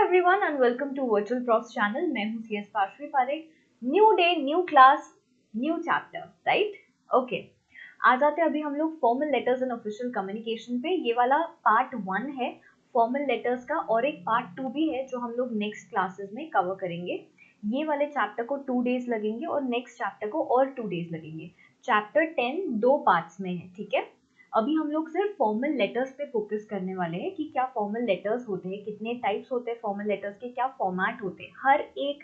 Everyone and welcome to Virtual Profs channel. मैं हूं CS Parshvi Parekh. New day, new class, new chapter, right? Okay, आ जाते हैं अभी हम लोग formal letters and official communication पे। ये वाला पार्ट 1 है फॉर्मल लेटर्स का, और एक पार्ट 2 भी है जो हम लोग नेक्स्ट क्लासेस में कवर करेंगे। ये वाले चैप्टर को 2 डेज लगेंगे और नेक्स्ट चैप्टर को और 2 डेज लगेंगे। चैप्टर 10 दो पार्ट्स में है, ठीक है। अभी हम लोग सिर्फ फॉर्मल लेटर्स पे फोकस करने वाले हैं कि क्या फॉर्मल लेटर्स होते हैं, कितने टाइप्स होते हैं फॉर्मल लेटर्स के, क्या फॉर्मेट होते हैं। हर एक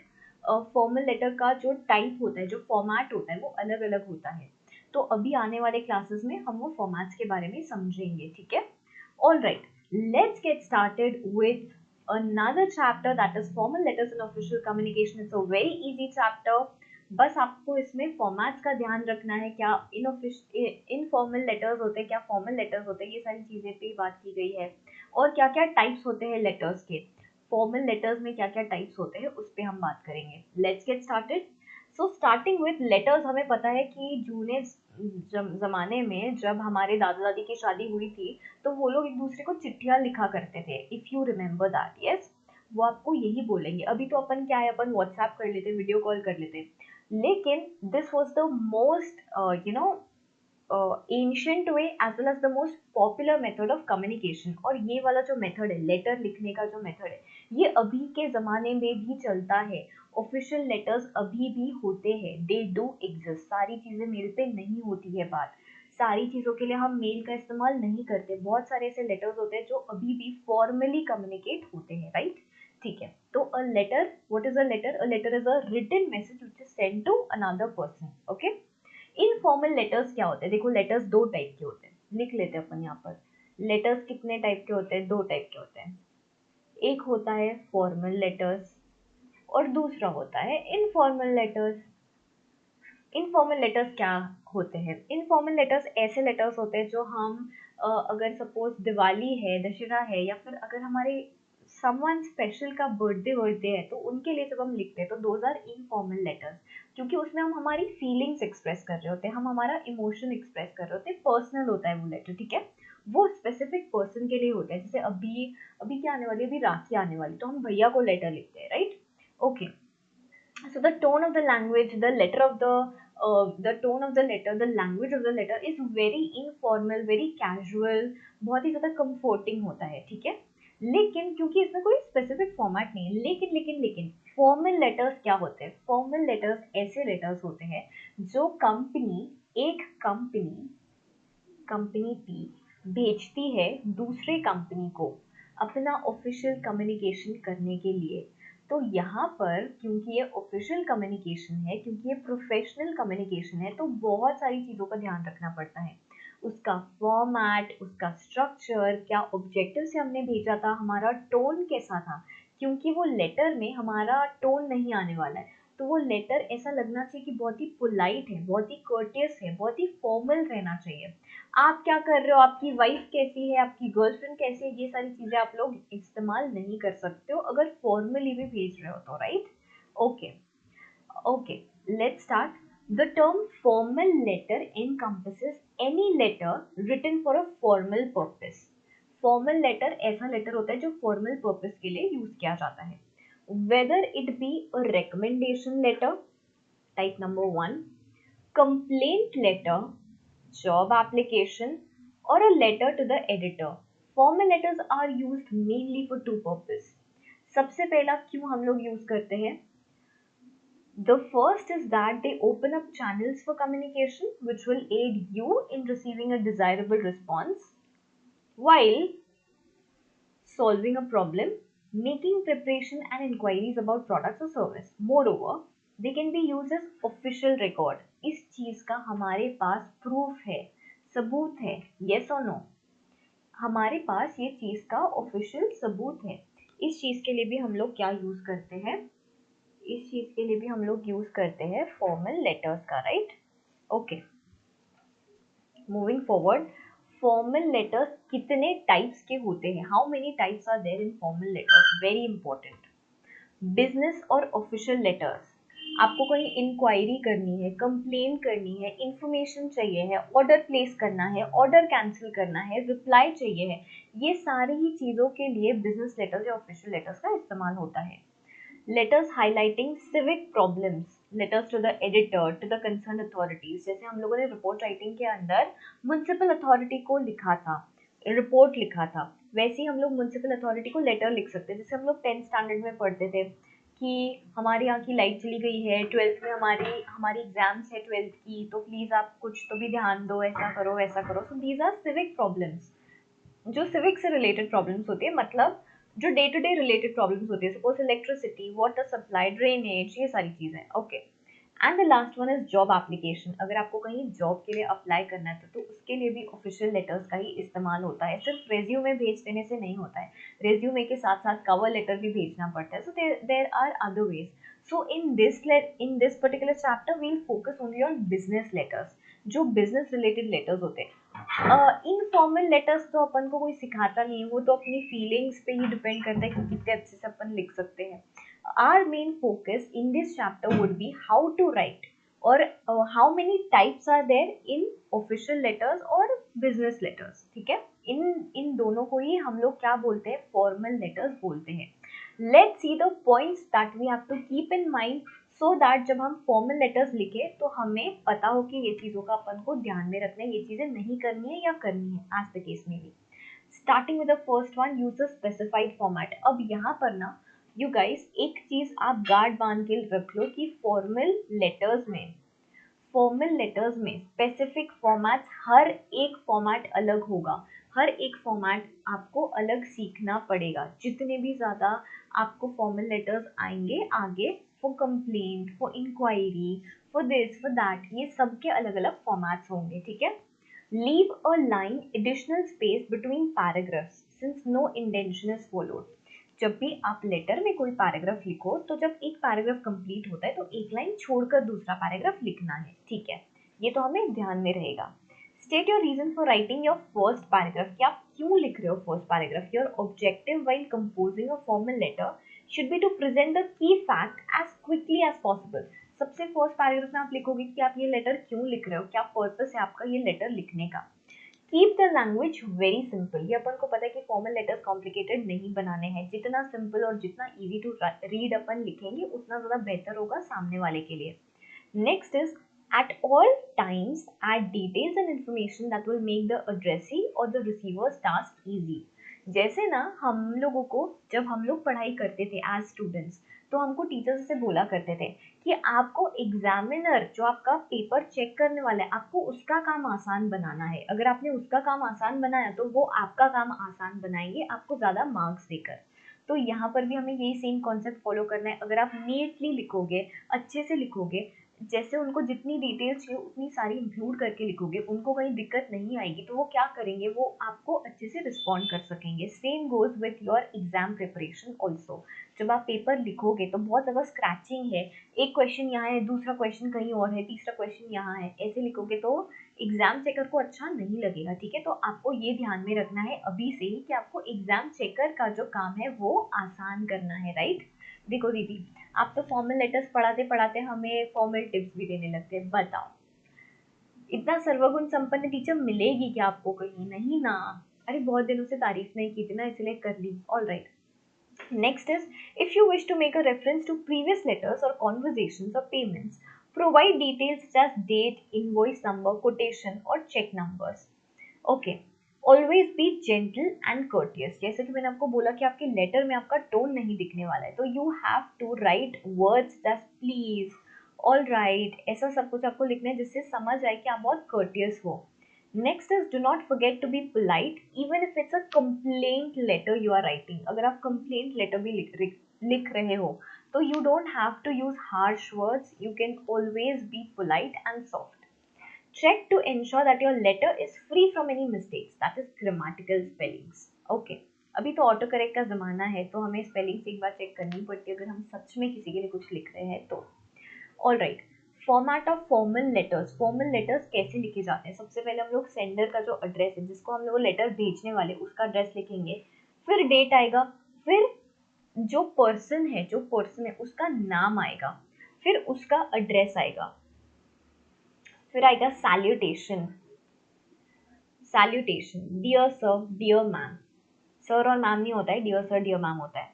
फॉर्मल लेटर का जो टाइप होता है, जो फॉर्मेट होता है, वो अलग अलग होता है। तो अभी आने वाले क्लासेस में हम वो फॉर्मेट्स के बारे में समझेंगे, ठीक है। Alright, let's get started with another chapter, that is formal letters and official communication. It's a very easy chapter. बस आपको इसमें फॉर्मेट्स का ध्यान रखना है, क्या इनफॉर्मल लेटर्स होते हैं, क्या फॉर्मल लेटर्स होते हैं, ये सारी चीजें पे बात की गई है। और क्या क्या टाइप्स होते हैं लेटर्स के, फॉर्मल लेटर्स में क्या क्या टाइप्स होते हैं, उस पर हम बात करेंगे। Let's get started. So starting with letters, हमें पता है कि जूने जमाने में जब हमारे दादा दादी की शादी हुई थी तो वो लोग एक दूसरे को चिट्ठियां लिखा करते थे। If you remember that, yes, वो आपको यही बोलेंगे। अभी तो अपन क्या है, अपन व्हाट्सएप कर लेते, वीडियो कॉल कर लेते, लेकिन this was the most ancient way as well as the most popular method of communication. और ये वाला जो मेथड है, लेटर लिखने का जो मेथड है, ये अभी के ज़माने में भी चलता है। ऑफिशियल लेटर्स अभी भी होते हैं, दे डू एग्जिस्ट। सारी चीज़ें मेल पे नहीं होती है बात, सारी चीज़ों के लिए हम मेल का इस्तेमाल नहीं करते। बहुत सारे ऐसे लेटर्स होते हैं जो अभी भी फॉर्मली कम्युनिकेट होते हैं, राइट? ठीक है, तो a letter, what is a letter? A letter is a written message which is sent to another person. Okay, informal letters क्या होते हैं? देखो, लेटर्स दो टाइप के होते हैं, लिख लेते हैं अपन यहाँ पर। लेटर्स कितने टाइप के होते हैं? दो टाइप के होते हैं। एक होता है फॉर्मल लेटर्स और दूसरा होता है इनफॉर्मल लेटर्स। इनफॉर्मल लेटर्स क्या होते हैं? इनफॉर्मल लेटर्स ऐसे लेटर्स होते हैं जो हम अगर सपोज दिवाली है, दशहरा है, या फिर अगर हमारे समवन स्पेशल का बर्थडे है तो उनके लिए जब हम लिखते हैं तो दोज आर इनफॉर्मल लेटर्स, क्योंकि उसमें हम हमारी फीलिंग्स एक्सप्रेस कर रहे होते हैं, हम हमारा इमोशन एक्सप्रेस कर रहे होते हैं। पर्सनल होता है वो लेटर, ठीक है। वो स्पेसिफिक पर्सन के लिए होता है। जैसे अभी अभी क्या आने वाली है, अभी राखी आने वाली, तो हम भैया को लेटर लिखते हैं, right? Okay, so the tone of the language, the letter of the tone of the letter, the language of the letter is very informal, very casual, बहुत ही ज़्यादा comforting होता है, ठीक है। लेकिन क्योंकि इसमें कोई स्पेसिफिक फॉर्मेट नहीं है, लेकिन फॉर्मल लेटर्स क्या होते हैं? फॉर्मल लेटर्स ऐसे लेटर्स होते हैं जो कंपनी पी भेजती है दूसरे कंपनी को अपना ऑफिशियल कम्युनिकेशन करने के लिए। तो यहाँ पर क्योंकि ये ऑफिशियल कम्युनिकेशन है, क्योंकि ये प्रोफेशनल कम्युनिकेशन है, तो बहुत सारी चीज़ों का ध्यान रखना पड़ता है। उसका फॉर्मेट, उसका स्ट्रक्चर, क्या ऑब्जेक्टिव से हमने भेजा था, हमारा टोन कैसा था, क्योंकि वो लेटर में हमारा टोन नहीं आने वाला है। तो वो लेटर ऐसा लगना चाहिए कि बहुत ही पोलाइट है, बहुत ही कर्टियस है, बहुत ही फॉर्मल रहना चाहिए। आप क्या कर रहे हो, आपकी वाइफ कैसी है, आपकी गर्लफ्रेंड कैसी है, ये सारी चीजें आप लोग इस्तेमाल नहीं कर सकते हो अगर फॉर्मली भी भेज रहे हो तो, right? Okay okay, let's start. The term formal letter encompasses any letter written for a formal purpose. Formal letter ऐसा लेटर होता है जो फॉर्मल पर्पस के लिए यूज किया जाता है। Whether it be a recommendation letter, type number 1, complaint letter, job application, or a letter to the editor. Formal letters are used mainly for two purposes. सबसे पहला क्यों हम लोग यूज करते हैं? The first is that they open up channels for communication which will aid you in receiving a desirable response while solving a problem, making preparation and inquiries about products or service. Moreover, they can be used as official record. इस चीज का हमारे पास proof है, सबूत है, yes or no? हमारे पास ये चीज का ऑफिशियल सबूत है। इस चीज के लिए भी हम लोग क्या यूज करते हैं? इस चीज के लिए भी हम लोग यूज करते हैं फॉर्मल लेटर्स का, right? Okay, moving forward. Formal letters कितने टाइप्स के होते हैं? How many types are there in formal letters? Very important. Business और ऑफिशियल लेटर्स, आपको कहीं इंक्वायरी करनी है, कंप्लेन करनी है, इंफॉर्मेशन चाहिए है, ऑर्डर प्लेस करना है, ऑर्डर कैंसिल करना है, रिप्लाई चाहिए है, ये सारी ही चीज़ों के लिए बिजनेस लेटर्स या ऑफिशियल लेटर्स का इस्तेमाल होता है। Letters highlighting civic problems, letters to the editor, to the concern authorities, जैसे हम लोगों ने रिपोर्ट राइटिंग के अंदर म्युनिसिपल अथॉरिटी को लिखा था, रिपोर्ट लिखा था, वैसे ही हम लोग म्युनिसिपल अथॉरिटी को लेटर लिख सकते हैं। जैसे हम लोग 10th स्टैंडर्ड में पढ़ते थे कि हमारे यहाँ की लाइट चली गई है, 12th में हमारी हमारी एग्जाम्स है 12th की, तो प्लीज़ आप कुछ तो भी ध्यान दो, ऐसा करो वैसा करो। So these are civic problems, जो सिविक से रिलेटेड प्रॉब्लम्स होती है, मतलब जो day to day related problems होती है, suppose electricity, water supply, drainage, ये सारी चीज़ें। Okay, and the last one is job application. अगर आपको कहीं जॉब के लिए अप्लाई करना है तो उसके लिए भी ऑफिशियल लेटर्स का ही इस्तेमाल होता है। सिर्फ रेज्यूमे भेज देने से नहीं होता है, रेज्यूमे के साथ साथ कवर लेटर भी भेजना पड़ता है। So there are other ways. So in this particular chapter we'll focus only on business letters, जो बिजनेस रिलेटेड लेटर्स होते हैं। इनफॉर्मल लेटर्स तो अपन को कोई सिखाता नहीं है, वो तो अपनी फीलिंग्स पे ही डिपेंड करता है कि कितने अच्छे से अपन लिख सकते हैं। Our main focus in this chapter would be how to write, or how many types are there in official letters or business letters। ठीक है, इन दोनों को ही हम लोग क्या बोलते हैं, फॉर्मल लेटर्स बोलते हैं। Let's see the points that we have to keep in mind so that जब हम फॉर्मल लेटर्स लिखे तो हमें पता हो कि ये चीज़ों का अपन को ध्यान में रखना है, ये चीज़ें नहीं करनी है या करनी है, as the case may be। Starting with the first one, use a specified format. अब यहाँ पर ना यू गाइस एक चीज आप गार्ड बांध के रख लो कि फॉर्मल लेटर्स में स्पेसिफिक फॉर्मेट्स, हर एक फॉर्मेट अलग होगा, हर एक फॉर्मेट आपको अलग सीखना पड़ेगा। जितने भी ज़्यादा आपको फॉर्मल लेटर्स आएंगे आगे, for complaint, for inquiry, for this for that, ये सबके अलग अलग फॉर्मेट्स होंगे। ठीक है, leave a line additional space between paragraphs since no indentation is followed। जब भी आप लेटर में कोई पैराग्राफ लिखो तो जब एक पैराग्राफ कंप्लीट होता है तो एक लाइन छोड़कर दूसरा पैराग्राफ लिखना है। ठीक है, ये तो हमें ध्यान में रहेगा। State your reason for writing your first paragraph, कि आप क्यों लिख रहे हो first paragraph. Your objective while composing a formal letter should be to present the key fact as quickly as possible. सबसे फर्स्ट पैराग्राफ में आप लिखोगे कि आप ये लेटर क्यों लिख रहे हो, क्या पर्पस है आपका ये लेटर लिखने का। Keep the language very simple, ये अपन को पता है कि फॉर्मल लेटर्स कॉम्प्लिकेटेड नहीं बनाने हैं, जितना सिंपल और जितना इजी टू रीड अपन लिखेंगे उतना ज़्यादा बेहतर होगा सामने वाले के लिए। Next is at all times add details and information that will make the addressee or the receiver's task easy। जैसे ना हम लोगों को जब हम लोग पढ़ाई करते थे एज स्टूडेंट्स, तो हमको टीचर्स से बोला करते थे कि आपको एग्जामिनर जो आपका पेपर चेक करने वाला है, आपको उसका काम आसान बनाना है। अगर आपने उसका काम आसान बनाया तो वो आपका काम आसान बनाएंगे आपको ज़्यादा मार्क्स देकर। तो यहाँ पर भी हमें यही सेम कॉन्सेप्ट फॉलो करना है। अगर आप नीटली लिखोगे, अच्छे से लिखोगे, जैसे उनको जितनी डिटेल्स चाहिए उतनी सारी इंक्लूड करके लिखोगे, उनको कहीं दिक्कत नहीं आएगी, तो वो क्या करेंगे, वो आपको अच्छे से रिस्पॉन्ड कर सकेंगे। Same goes with your exam preparation also. जब आप पेपर लिखोगे तो बहुत ज़्यादा स्क्रैचिंग है, एक क्वेश्चन यहाँ है, दूसरा क्वेश्चन कहीं और है, तीसरा क्वेश्चन यहाँ है, ऐसे लिखोगे तो एग्जाम चेकर को अच्छा नहीं लगेगा। ठीक है, तो आपको ये ध्यान में रखना है अभी से ही कि आपको एग्जाम चेकर का जो काम है वो आसान करना है। राइट, देखो दीदी, आप तो फॉर्मल लेटर्स पढ़ाते पढ़ाते हमें फॉर्मल टिप्स भी देने लगते हैं। बताओ, इतना सर्वगुण संपन्न टीचर मिलेगी क्या आपको कहीं? नहीं ना। अरे बहुत दिनों से तारीफ नहीं की थी ना, इसलिए कर ली। All right, next is, if you wish to make a reference to previous letters or conversations or payments, provide details such as date, invoice number, quotation or check numbers। Okay, always be gentle and courteous। जैसे कि मैंने आपको बोला कि आपके letter में आपका tone नहीं दिखने वाला है, तो you have to write words that please, all right, ऐसा सब कुछ आपको लिखना है जिससे समझ आए कि आप बहुत courteous हो। Next is, do not forget to be polite even if it's a complaint letter you are writing. अगर आप कंप्लेंट लेटर भी लिख रहे हो तो you don't have to use harsh words, you can always be polite and soft. Check to ensure that your letter is free from any mistakes, that is grammatical spellings। Okay, अभी तो auto correct का ज़माना है तो हमें spellings एक बार check करनी पड़ती है अगर हम सच में किसी के लिए कुछ लिख रहे हैं तो। All right, format of formal letters. Formal letters कैसे लिखे जाते हैं? सबसे पहले हम लोग सेंडर का जो एड्रेस है, जिसको हम लोग लेटर भेजने वाले, उसका एड्रेस लिखेंगे, फिर डेट आएगा, फिर जो पर्सन है उसका नाम आएगा, फिर उसका एड्रेस आएगा, फिर आएगा salutation, salutation dear sir dear ma'am, sir और मैम नहीं होता है, डियर सर डियर मैम होता है।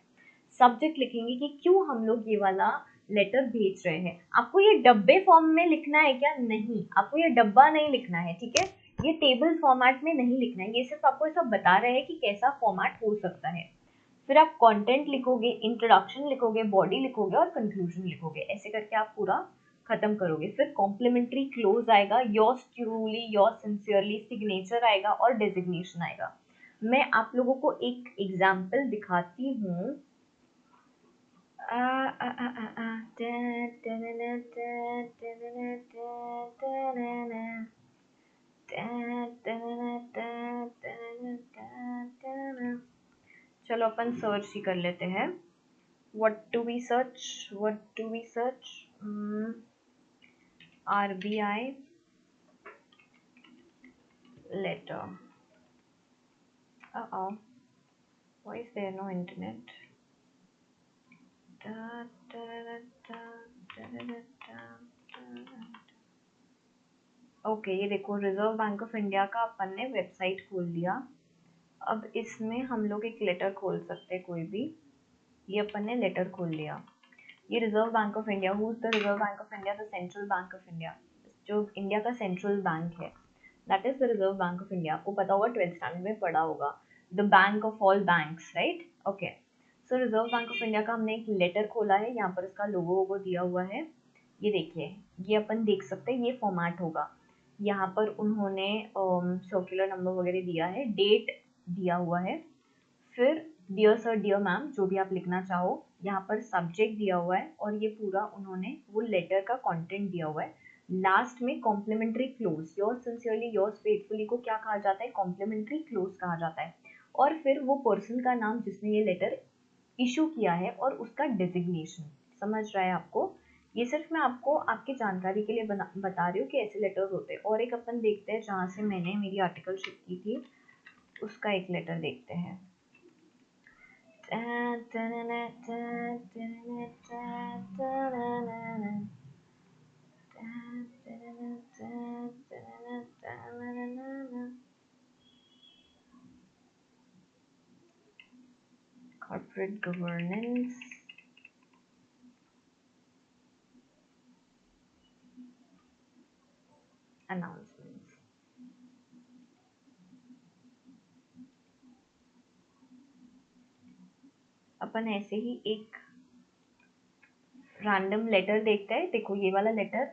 सब्जेक्ट लिखेंगे कि क्यों हम लोग ये वाला लेटर भेज रहे हैं। आपको ये डब्बे फॉर्म में लिखना है क्या? नहीं, आपको ये डब्बा नहीं लिखना है, ठीक है, ये टेबल फॉर्मेट में नहीं लिखना है, ये सिर्फ आपको ऐसा बता रहे हैं कि कैसा फॉर्मेट हो सकता है। फिर आप कंटेंट लिखोगे, इंट्रोडक्शन लिखोगे, बॉडी लिखोगे और कंक्लूजन लिखोगे, ऐसे करके आप पूरा खत्म करोगे। फिर कॉम्प्लीमेंट्री क्लोज आएगा, yours truly, yours sincerely, signature आएगा और डेजिग्नेशन आएगा। मैं आप लोगों को एक एग्जाम्पल दिखाती हूँ। चलो अपन सर्च ही कर लेते हैं। What do we search? What do we search? RBI letter. Uh-oh. Why is there no internet? Okay, ये देखो रिजर्व बैंक ऑफ इंडिया का अपन ने वेबसाइट खोल लिया। अब इसमें हम लोग एक लेटर खोल सकते हैं कोई भी। ये अपन ने लेटर खोल लिया। ये reserve bank of India, who is the reserve bank of India? The central bank of India, जो इंडिया का सेंट्रल बैंक है, that is the reserve bank of India. आपको पता होगा, 12th स्टैंडर्ड में पढ़ा होगा, the bank of all banks, right? Okay, so reserve bank of India का हमने एक लेटर खोला है, यहाँ पर इसका लोगो वोगो दिया हुआ है। ये देखिए, ये अपन देख सकते हैं, ये फॉर्मेट होगा। यहाँ पर उन्होंने सर्कुलर नंबर वगैरह दिया है, डेट दिया हुआ है, फिर डियर सर डियर मैम जो भी आप लिखना चाहो, यहाँ पर सब्जेक्ट दिया हुआ है और ये पूरा उन्होंने वो लेटर का कंटेंट दिया हुआ है। लास्ट में complimentary close, yours sincerely yours faithfully को क्या कहा जाता है? कॉम्प्लीमेंट्री क्लोज कहा जाता है। और फिर वो पर्सन का नाम जिसने ये लेटर इशू किया है और उसका डेजिग्नेशन। समझ रहा है आपको? ये सिर्फ मैं आपको आपकी जानकारी के लिए बता रही हूँ कि ऐसे लेटर होते हैं। और एक अपन देखते हैं जहाँ से मैंने मेरी आर्टिकलशिप की थी, उसका एक लेटर देखते हैं। Corporate governance, announcements. अपन ऐसे ही एक रैंडम लेटर देखते हैं। देखो ये वाला लेटर,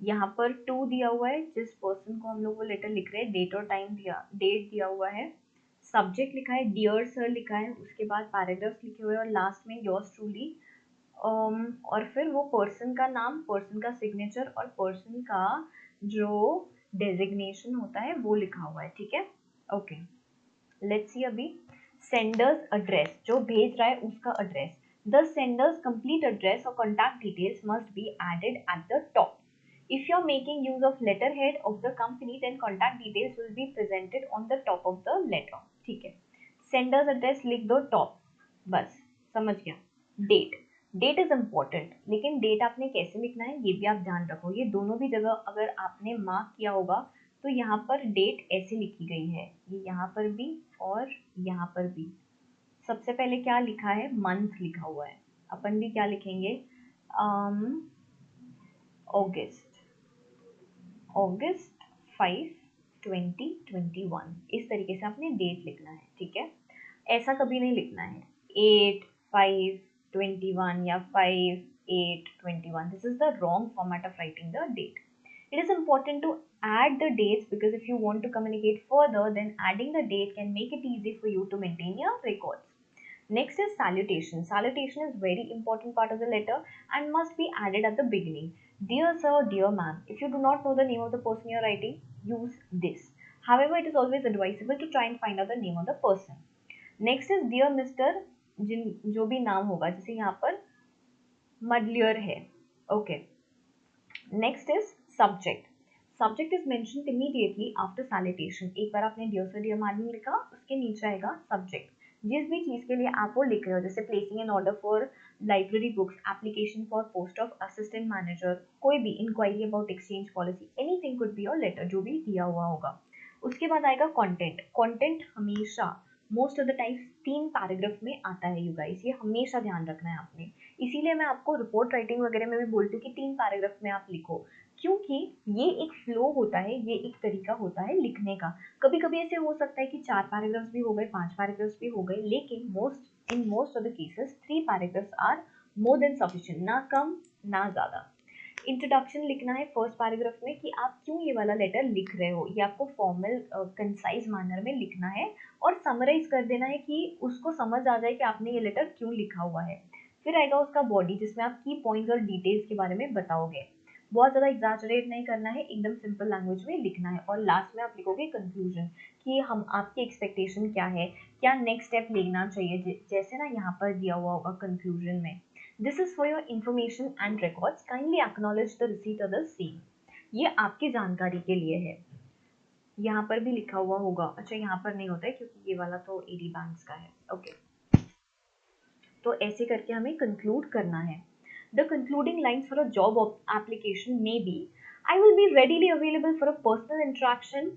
यहाँ पर 2 दिया हुआ है, जिस पर्सन को हम लोग वो लेटर लिख रहे हैं, डेट और टाइम दिया, डेट दिया हुआ है, सब्जेक्ट लिखा है, डियर सर लिखा है, उसके बाद पैराग्राफ्स लिखे हुए और लास्ट में योर्स ट्रूली, और फिर वो पर्सन का नाम, पर्सन का सिग्नेचर और पर्सन का जो डेजिग्नेशन होता है वो लिखा हुआ है, ठीक है? ओके, लेट्स सी अभी सेंडर्स एड्रेस, जो भेज रहा है उसका address. The sender's complete address और contact details must be added at the top. If you are making use of letterhead of the company, then contact details will be presented on the top of the letter. ठीक है, sender's address लिख दो top, बस समझ गया। Date, date is important, लेकिन date आपने कैसे लिखना है ये भी आप ध्यान रखो। ये दोनों भी जगह अगर आपने मार्क किया होगा तो यहाँ पर डेट ऐसे लिखी गई है, ये यहाँ पर भी और यहाँ पर भी। सबसे पहले क्या लिखा है? मंथ लिखा हुआ है। अपन भी क्या लिखेंगे? अगस्त, अगस्त 5, 2021, इस तरीके से आपने डेट लिखना है, ठीक है? ऐसा कभी नहीं लिखना है 8, 5, 21 या 5, 8, 21. This is the wrong format of writing the date. It is important to add the dates because if you want to communicate further, then adding the date can make it easy for you to maintain your records. Next is salutation. Salutation is very important part of the letter and must be added at the beginning. Dear sir, dear ma'am. If you do not know the name of the person you are writing, use this. However, it is always advisable to try and find out the name of the person. Next is dear Mr. जो भी नाम होगा, जैसे यहाँ पर मडलियर है, okay. Next is subject. Subject is mentioned immediately after salutation. एक बार आपने डियर सर डियर मैडम लिखा, उसके नीचे आएगा सब्जेक्ट. जिस भी चीज़ के लिए आप वो लिख रहे हो, जैसे placing an order for library books, application for post of assistant manager, कोई भी inquiry about exchange policy, anything could be your letter, जो भी दिया हुआ होगा। उसके बाद आएगा कंटेंट। कंटेंट हमेशा most of the times 3 paragraph में आता है यू गाइस, ये हमेशा ध्यान रखना है आपने। इसीलिए मैं आपको रिपोर्ट राइटिंग वगैरह में भी बोलती हूँ कि 3 पैराग्राफ में आप लिखो, क्योंकि ये एक फ्लो होता है, ये एक तरीका होता है लिखने का। कभी कभी ऐसे हो सकता है कि 4 पैराग्राफ्स भी हो गए, 5 पैराग्राफ्स भी हो गए, लेकिन most of the cases 3 paragraphs are more than sufficient, ना कम ना ज़्यादा। इंट्रोडक्शन लिखना है फर्स्ट पैराग्राफ में कि आप क्यों ये वाला लेटर लिख रहे हो, ये आपको फॉर्मल कंसाइज मैनर में लिखना है और समराइज कर देना है कि उसको समझ आ जाए कि आपने ये लेटर क्यों लिखा हुआ है। फिर आएगा उसका बॉडी, जिसमें आप की पॉइंट्स और डिटेल्स के बारे में बताओगे। बहुत ज़्यादा एग्जैजरेट नहीं करना है, एकदम सिंपल लैंग्वेज में लिखना है। और लास्ट में आप लिखोगे कंक्लूजन कि हम आपकी एक्सपेक्टेशन क्या है, क्या नेक्स्ट स्टेप लेना चाहिए, जैसे ना यहाँ पर दिया हुआ होगा कंक्लूजन में, this is for your information and records, kindly acknowledge the receipt of the same. ये आपकी जानकारी के लिए है। यहाँ पर भी लिखा हुआ होगा, अच्छा यहाँ पर नहीं होता है क्योंकि ये वाला तो एडी बैंक्स का है। ओके, तो ऐसे करके हमें कंक्लूड करना है। The concluding lines for a job application may be, I will be readily available for a personal interaction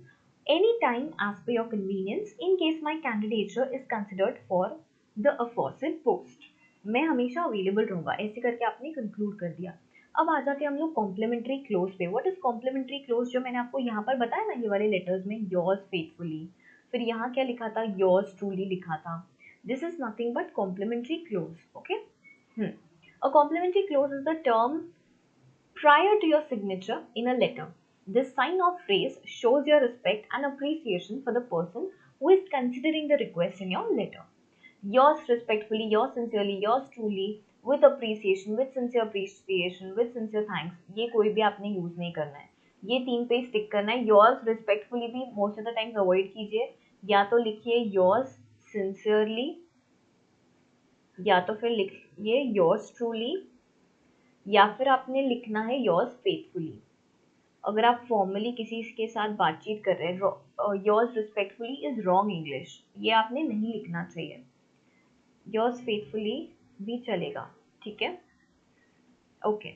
any time as per your convenience in case my candidature is considered for the aforesaid post. मैं हमेशा available रहूंगा, ऐसे करके आपने conclude कर दिया। अब आ जाते हैं हम लोग कॉम्प्लीमेंट्री क्लोज पे। व्हाट इज कॉम्प्लीमेंट्री क्लोज, जो मैंने आपको यहाँ पर बताया ना ये वाले लेटर्स में, योर्स फेथफुली, फिर यहाँ क्या लिखा था, योर्स ट्रूली लिखा था। This is nothing but complimentary clause. Okay. A complimentary clause is the term prior to your signature in a letter. This sign or phrase shows your respect and appreciation for the person who is considering the request in your letter. Yours respectfully, yours sincerely, yours truly, with appreciation, with sincere appreciation, with sincere thanks. ये कोई भी आपने use नहीं करना है, ये 3 पे stick करना है। yours respectfully भी most of the times avoid कीजिए, या तो लिखिए yours sincerely, या तो फिर लिखिए योर्स ट्रूली, या फिर आपने लिखना है योर्स फेथफुली। अगर आप फॉर्मली किसी के साथ बातचीत कर रहे हैं, yours respectfully is wrong English, ये आपने नहीं लिखना चाहिए। योर्स फेथफुली भी चलेगा, ठीक है। ओके,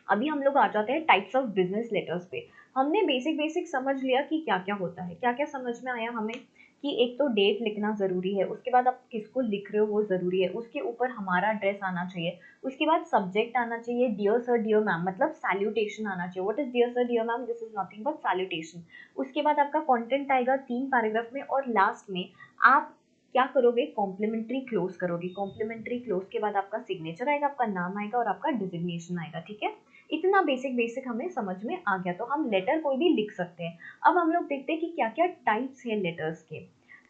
अभी हम लोग आ जाते हैं टाइप्स ऑफ बिजनेस लेटर्स पे। हमने बेसिक समझ लिया कि क्या क्या होता है, क्या क्या समझ में आया हमें कि एक तो डेट लिखना ज़रूरी है, उसके बाद आप किसको लिख रहे हो वो ज़रूरी है, उसके ऊपर हमारा एड्रेस आना चाहिए, उसके बाद सब्जेक्ट आना चाहिए डियर सर डियर मैम, मतलब सैल्यूटेशन आना चाहिए। What is dear sir dear ma'am, this is nothing but salutation. उसके बाद आपका कंटेंट आएगा 3 पैराग्राफ में, और लास्ट में आप क्या करोगे, कॉम्प्लीमेंट्री क्लोज करोगे। कॉम्प्लीमेंट्री क्लोज के बाद आपका सिग्नेचर आएगा, आपका नाम आएगा और आपका डिजिग्नेशन आएगा, ठीक है। इतना बेसिक हमें समझ में आ गया, तो हम लेटर कोई भी लिख सकते हैं। अब हम लोग देखते हैं कि क्या क्या टाइप्स है लेटर्स के।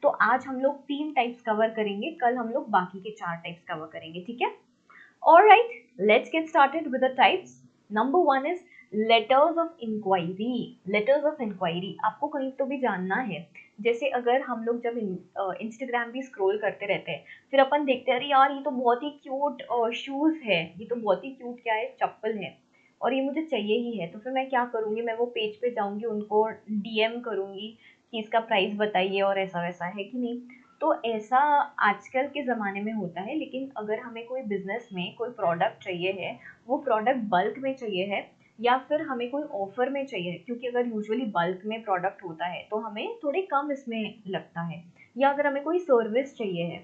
तो आज हम लोग 3 टाइप्स कवर करेंगे, कल हम लोग बाकी के 4 टाइप्स कवर करेंगे, ठीक है। Alright, let's get started with the types. Number 1 is letters of inquiry. Letters of inquiry आपको कहीं तो भी जानना है। जैसे अगर हम लोग जब इंस्टाग्राम भी स्क्रॉल करते रहते हैं, फिर अपन देखते हैं अरे यार ये तो बहुत ही क्यूट शूज़ है, ये तो बहुत ही क्यूट क्या है, चप्पल है, और ये मुझे चाहिए ही है। तो फिर मैं क्या करूँगी, मैं वो पेज पे जाऊँगी, उनको डीएम करूँगी कि इसका प्राइस बताइए और ऐसा वैसा, है कि नहीं। तो ऐसा आजकल के ज़माने में होता है, लेकिन अगर हमें कोई बिजनेस में कोई प्रोडक्ट चाहिए है, वो प्रोडक्ट बल्क में चाहिए है, या फिर हमें कोई ऑफर में चाहिए, क्योंकि अगर यूजुअली बल्क में प्रोडक्ट होता है तो हमें थोड़े कम इसमें लगता है, या अगर हमें कोई सर्विस चाहिए है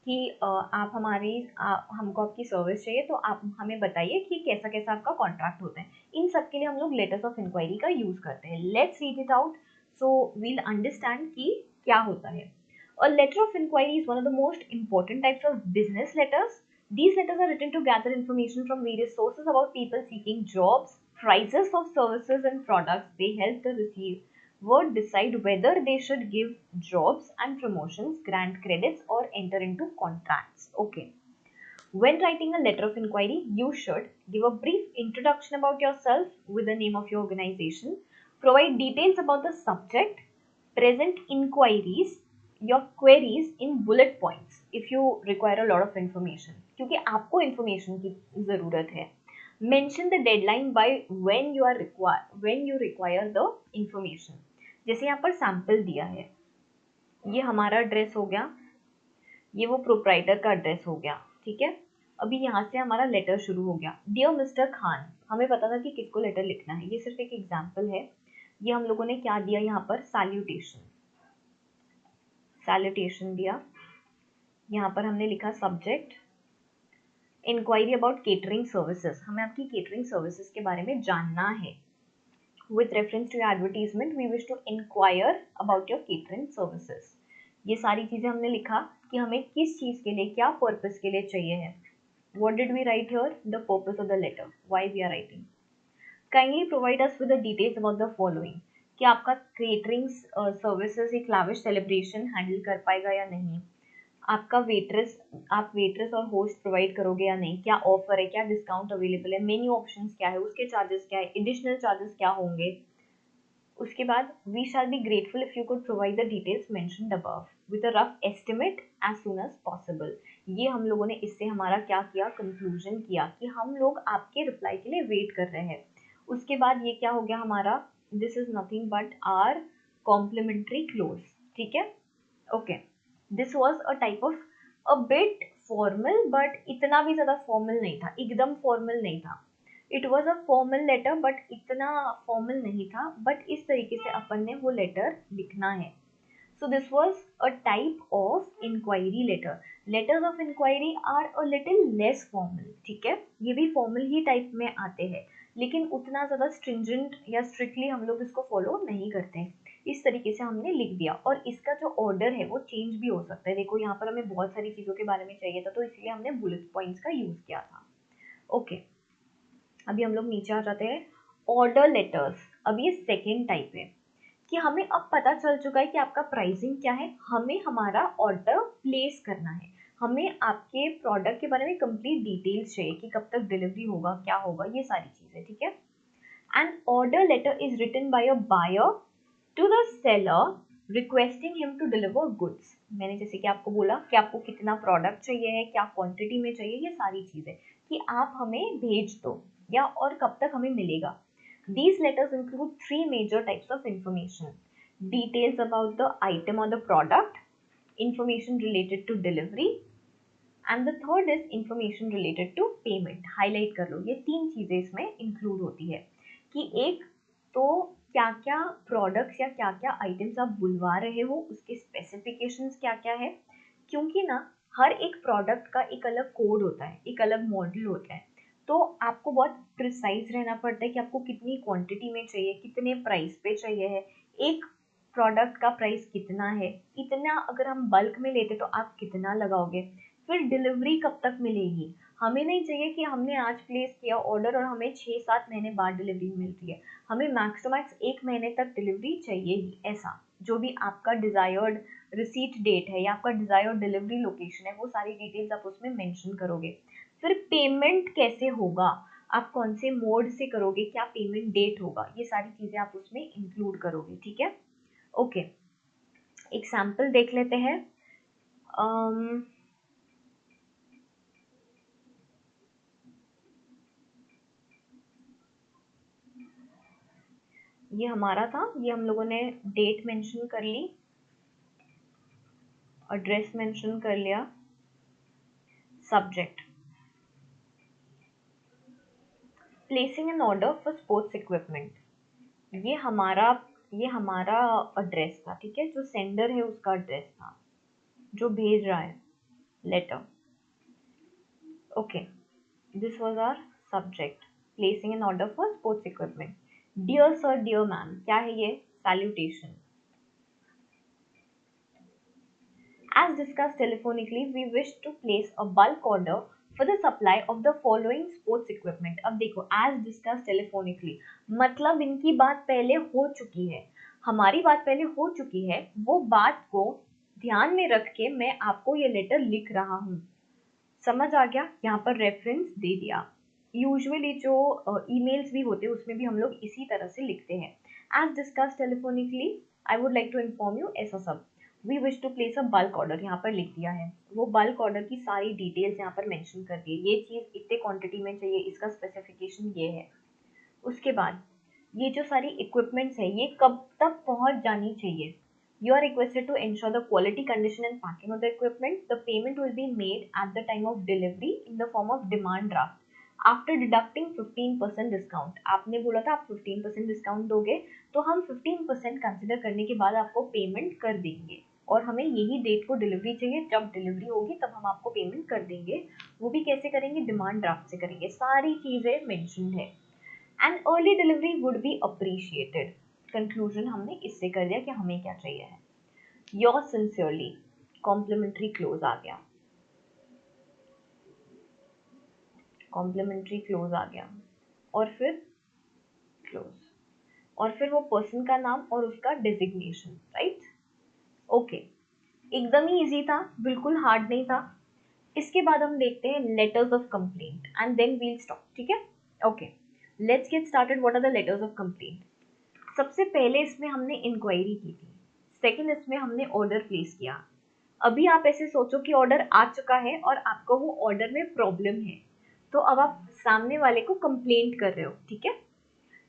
कि आप हमको आपकी सर्विस चाहिए, तो आप हमें बताइए कि कैसा कैसा आपका कॉन्ट्रैक्ट होता है। इन सब के लिए हम लोग लेटर्स ऑफ इंक्वायरी का यूज़ करते हैं। Let's read it out so we'll understand कि क्या होता है। A letter of inquiry is one of the most important types of business letters. These letters are written to gather information from various sources about people seeking jobs, prices of services and products. They help the receiver decide whether they should give jobs and promotions, grant credits, or enter into contracts. Okay. When writing a letter of inquiry, you should give a brief introduction about yourself with the name of your organization, provide details about the subject, present inquiries, your queries in bullet points if you require a lot of information, क्योंकि आपको information की ज़रूरत है। Mention the deadline by when you require the information. जैसे यहाँ पर sample दिया है, ये हमारा ड्रेस हो गया, ये वो प्रोप्राइटर का एड्रेस हो गया, ठीक है। अभी यहाँ से हमारा लेटर शुरू हो गया, डियर मिस्टर खान, हमें पता था कि किसको लेटर लिखना है, ये सिर्फ एक एग्जाम्पल है। ये हम लोगों ने क्या दिया यहाँ पर, सैल्यूटेशन, सैल्यूटेशन दिया। यहाँ पर हमने लिखा subject, inquiry about catering services, हमें आपकी केटरिंग सर्विसेज के बारे में जानना है। With reference to your advertisement, we wish to inquire about your catering services. ये सारी चीजें हमने लिखा कि हमें किस चीज के लिए, क्या पर्पस के लिए चाहिए है। What did we write here? The purpose of the letter. Why we are writing? Kindly provide us with the details about the following. कि आपका केटरिंग सर्विसेज एक लाविश सेलिब्रेशन हैंडल कर पाएगा या नहीं, आपका आप वेटरेस और होस्ट प्रोवाइड करोगे या नहीं, क्या ऑफर है, क्या डिस्काउंट अवेलेबल है, मेन्यू ऑप्शंस क्या है, उसके चार्जेस क्या है, एडिशनल चार्जेस क्या होंगे। उसके बाद we shall be grateful if you could provide the details mentioned above with a rough estimate as soon as possible. ये हम लोगों ने इससे हमारा क्या किया, कंक्लूजन किया कि हम लोग आपके रिप्लाई के लिए वेट कर रहे हैं। उसके बाद ये क्या हो गया हमारा, this is nothing but our complimentary close, ठीक है, okay. This was a type of a bit formal, but इतना भी ज्यादा फॉर्मल नहीं था, एकदम फॉर्मल नहीं था। It was a formal letter but इतना फॉर्मल नहीं था, बट इस तरीके से अपन ने वो लेटर लिखना है। So this was a type of inquiry letter. Letters of inquiry are a little less formal, ठीक है, ये भी फॉर्मल ही टाइप में आते हैं, लेकिन उतना ज्यादा स्ट्रिंजेंट या स्ट्रिक्टली हम लोग इसको फॉलो नहीं करते हैं। इस तरीके से हमने लिख दिया, और इसका जो ऑर्डर है वो चेंज भी हो सकता है। देखो यहाँ पर हमें बहुत सारी चीजों के बारे में चाहिए था, तो इसलिए हमने बुलेट पॉइंट्स का यूज किया था, ओके। अभी हम लोग नीचे आ जाते हैं, ऑर्डर लेटर्स। अब ये सेकेंड टाइप है कि हमें अब पता चल चुका है कि आपका प्राइसिंग क्या है, हमें हमारा ऑर्डर प्लेस करना है, हमें आपके प्रोडक्ट के बारे में कंप्लीट डिटेल्स चाहिए कि कब तक डिलीवरी होगा, क्या होगा, ये सारी चीजें, ठीक है। An order letter is written by a buyer to the seller requesting him to deliver goods. मैंने जैसे कि आपको बोला कि आपको कितना प्रोडक्ट चाहिए है, क्या क्वांटिटी में चाहिए, ये सारी चीजें कि आप हमें भेज दो या और कब तक हमें मिलेगा। These letters include three major types of information: details about the item or the product, information related to delivery, and the third is information related to payment. Highlight कर लो, ये तीन चीजें इसमें include होती है कि एक तो क्या क्या प्रोडक्ट्स या क्या क्या आइटम्स आप बुलवा रहे हो, उसके स्पेसिफिकेशंस क्या क्या है, क्योंकि ना हर एक प्रोडक्ट का एक अलग कोड होता है, एक अलग मॉडल होता है, तो आपको बहुत प्रिसाइज रहना पड़ता है कि आपको कितनी क्वांटिटी में चाहिए, कितने प्राइस पे चाहिए है, एक प्रोडक्ट का प्राइस कितना है, इतना अगर हम बल्क में लेते तो आप कितना लगाओगे, फिर डिलीवरी कब तक मिलेगी। हमें नहीं चाहिए कि हमने आज प्लेस किया ऑर्डर और हमें 6-7 महीने बाद डिलीवरी मिलती है, हमें मैक्स टू मैक्स 1 महीने तक डिलीवरी चाहिए ही। ऐसा जो भी आपका डिजायर्ड रिसीट डेट है या आपका डिजायर्ड डिलीवरी लोकेशन है, वो सारी डिटेल्स आप उसमें मेंशन करोगे। फिर पेमेंट कैसे होगा, आप कौन से मोड से करोगे, क्या पेमेंट डेट होगा, ये सारी चीजें आप उसमें इंक्लूड करोगे, ठीक है, ओके। एक सैंपल देख लेते हैं। ये हमारा था, ये हम लोगों ने डेट मेंशन कर ली, एड्रेस मेंशन कर लिया, subject, placing an order for sports equipment, ये हमारा एड्रेस था, ठीक है, जो सेंडर है उसका एड्रेस था, जो भेज रहा है letter, okay. This was our subject, placing an order for sports equipment. Dear sir, dear ma'am, क्या है ये, salutation. As discussed telephonically, we wish to place a bulk order for the supply of the following sports equipment. अब देखो, as discussed telephonically मतलब इनकी बात पहले हो चुकी है, हमारी बात पहले हो चुकी है, वो बात को ध्यान में रख के मैं आपको ये लेटर लिख रहा हूँ। समझ आ गया, यहाँ पर रेफरेंस दे दिया। यूजुअली जो ईमेल्स भी होते हैं उसमें भी हम लोग इसी तरह से लिखते हैं, as discuss telephonically I would like to inform you, ऐसा सब। We wish to place a bulk order, यहाँ पर लिख दिया है, वो बल्क ऑर्डर की सारी डिटेल्स यहाँ पर मेंशन कर दी है, ये चीज इतने क्वांटिटी में चाहिए, इसका स्पेसिफिकेशन ये है। उसके बाद ये जो सारी इक्विपमेंट्स है ये कब तक पहुंच जानी चाहिए, You are requested to ensure the quality, condition and packing of the equipment. The payment will be made at the time of delivery in the form of demand draft. After deducting 15% discount, आपने बोला था आप 15% discount दोगे, तो हम 15% consider करने के बाद आपको पेमेंट कर देंगे, और हमें यही डेट को डिलीवरी चाहिए, जब डिलीवरी होगी तब हम आपको पेमेंट कर देंगे। वो भी कैसे करेंगे? डिमांड ड्राफ्ट से करेंगे। सारी चीजें मेंशन्ड है। And early delivery would be appreciated. Conclusion हमने इससे कर दिया कि हमें क्या चाहिए है। योर सिंसियरली, कॉम्प्लीमेंट्री क्लोज आ गया, कॉम्प्लीमेंट्री क्लोज आ गया, और फिर क्लोज, और फिर वो पर्सन का नाम और उसका डेजिग्नेशन, राइट? ओके, एकदम ही इजी था, बिल्कुल हार्ड नहीं था। इसके बाद हम देखते हैं letters of complaint and then we'll stop, ठीक है? Okay, let's get started. What are the letters of complaint? सबसे पहले इसमें हमने इंक्वायरी की थी, सेकंड इसमें हमने ऑर्डर प्लेस किया। अभी आप ऐसे सोचो कि ऑर्डर आ चुका है और आपको वो ऑर्डर में प्रॉब्लम है, तो अब आप सामने वाले को कंप्लेंट कर रहे हो, ठीक है?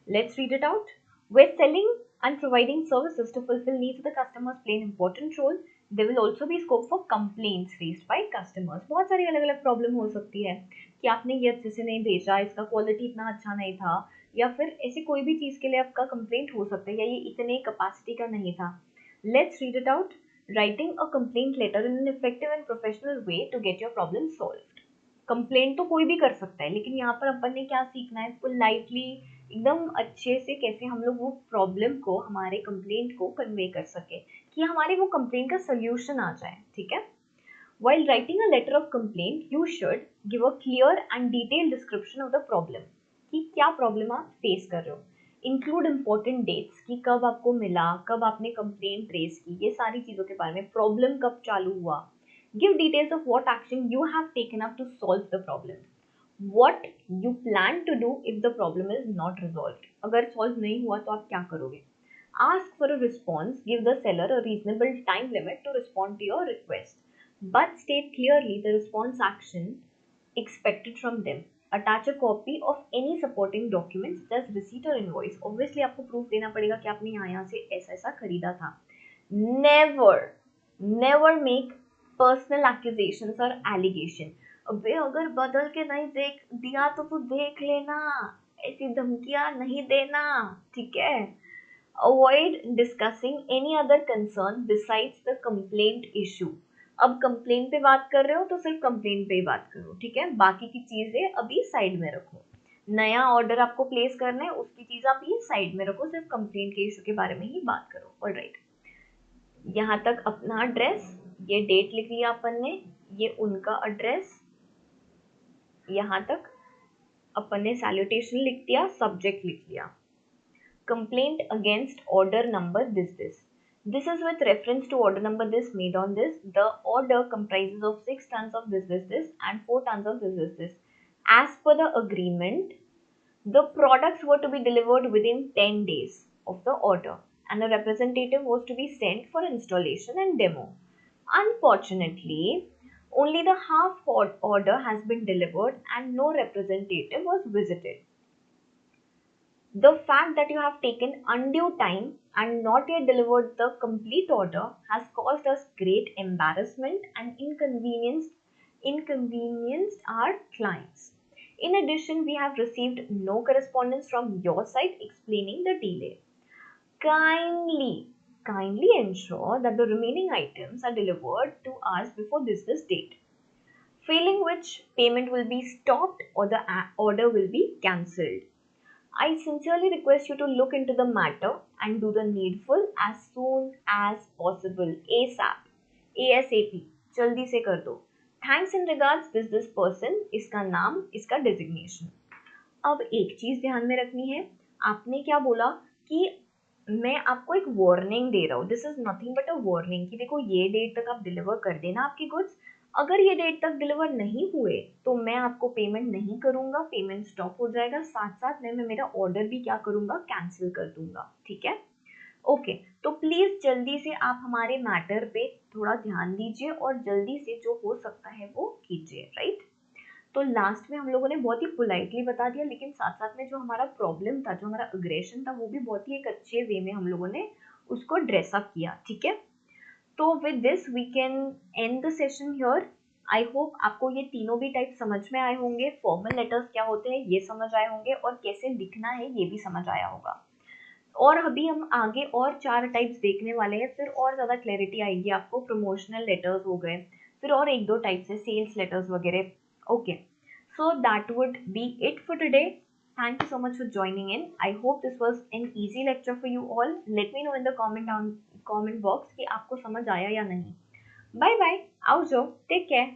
Let's read it out. We're selling and providing services to fulfill needs of the customers play an important role. There will also be scope for complaints raised by customers. बहुत सारी अलग अलग प्रॉब्लम हो सकती है कि आपने ये अच्छे से नहीं भेजा, इसका क्वालिटी इतना अच्छा नहीं था, या फिर ऐसी कोई भी चीज़ के लिए आपका कंप्लेंट हो सकता है, या ये इतने कैपेसिटी का नहीं था। Let's read it out. Writing a complaint letter in an effective and professional way to get your problem solved. Complaint तो कोई भी कर सकता है, लेकिन यहाँ पर अपन ने क्या सीखना है? पोलाइटली, एकदम अच्छे से कैसे हम लोग वो प्रॉब्लम को, हमारे कंप्लेंट को कन्वे कर सके, कि हमारे वो कंप्लेंट का सोल्यूशन आ जाए, ठीक है? While writing a letter of complaint, you should give a clear and detailed description of the problem, कि क्या प्रॉब्लम आप फेस कर रहे हो। इंक्लूड इम्पोर्टेंट डेट्स, कि कब आपको मिला, कब आपने कंप्लेंट रेज की, ये सारी चीज़ों के बारे में, प्रॉब्लम कब चालू हुआ। Give details of what action you have taken up to solve the problem, what you plan to do if the problem is not resolved. अगर solve नहीं हुआ तो आप क्या करोगे? Ask for a response. Give the seller a reasonable time limit to respond to your request, but state clearly the response action expected from them. Attach a copy of any supporting documents such as receipt or invoice. Obviously आपको proof देना पड़ेगा कि आपने यहाँ से ऐसा ऐसा खरीदा था. Never make personal accusations or allegation. अबे अगर बदल के नहीं देख दिया तो तू देख लेना, ऐसी धमकियां नहीं देना, ठीक है? Avoid discussing any other concern besides the complaint issue. अब कंप्लेंट पे बात कर रहे हो तो सिर्फ कंप्लेंट पे ही बात करो, ठीक है? बाकी की चीजें अभी साइड में रखो। नया ऑर्डर आपको प्लेस करना है, उसकी चीज आप ये साइड में रखो, सिर्फ कंप्लेंट के इशू के बारे में ही बात करो। ऑलराइट, यहाँ तक अपना एड्रेस, ये डेट लिख लिया अपन ने, ये उनका एड्रेस, यहाँ तक अपन ने सैल्यूटेशन लिख दिया, सब्जेक्ट लिख लिया। Complaint against order number this is with reference to order number this made on this. The order comprises of 6 tons of this and 4 tons of this. As per the agreement, the products were to be delivered within 10 days of the order and a representative was to be sent for installation and demo. Unfortunately, only the half order has been delivered and no representative was visited. The fact that you have taken undue time and not yet delivered the complete order has caused us great embarrassment and inconvenienced our clients. In addition, we have received no correspondence from your side explaining the delay. Kindly ensure that the remaining items are delivered to us before this date, failing which payment will be stopped or the order will be cancelled. I sincerely request you to look into the matter and do the needful as soon as possible. ASAP. जल्दी से कर दो. Thanks and regards this person. इसका नाम, इसका designation. अब एक चीज ध्यान में रखनी है, आपने क्या बोला कि मैं आपको एक वार्निंग दे रहा हूँ, this is nothing but a warning, कि देखो ये डेट तक आप डिलीवर कर देना आपकी गुड्स, अगर ये डेट तक डिलीवर नहीं हुए तो मैं आपको पेमेंट नहीं करूंगा, पेमेंट स्टॉप हो जाएगा, साथ साथ मैं मेरा ऑर्डर भी क्या करूंगा, कैंसिल कर दूंगा, ठीक है? ओके, तो प्लीज जल्दी से आप हमारे मैटर पे थोड़ा ध्यान दीजिए और जल्दी से जो हो सकता है वो कीजिए, राइट? तो लास्ट में हम लोगों ने बहुत ही पोलाइटली बता दिया, लेकिन साथ साथ में जो हमारा प्रॉब्लम था, जो हमारा अग्रेशन था, वो भी बहुत ही एक अच्छे वे में हम लोगों ने उसको ड्रेसअप किया, ठीक है। तो with this we can end the session here. I hope आपको ये तीनों भी टाइप समझ में आए होंगे, फॉर्मल लेटर्स क्या होते हैं ये समझ आए होंगे, और कैसे लिखना है ये भी समझ आया होगा। और अभी हम आगे और 4 टाइप्स देखने वाले हैं, फिर और ज़्यादा क्लैरिटी आएगी आपको। प्रमोशनल लेटर्स हो गए, फिर और 1-2 टाइप्स है सेल्स लेटर्स वगैरह। Okay, so that would be it for today. Thank you so much for joining in. I hope this was an easy lecture for you all. Let me know in the comment box कि आपको समझ आया या नहीं। Bye bye. आओ जो, take care.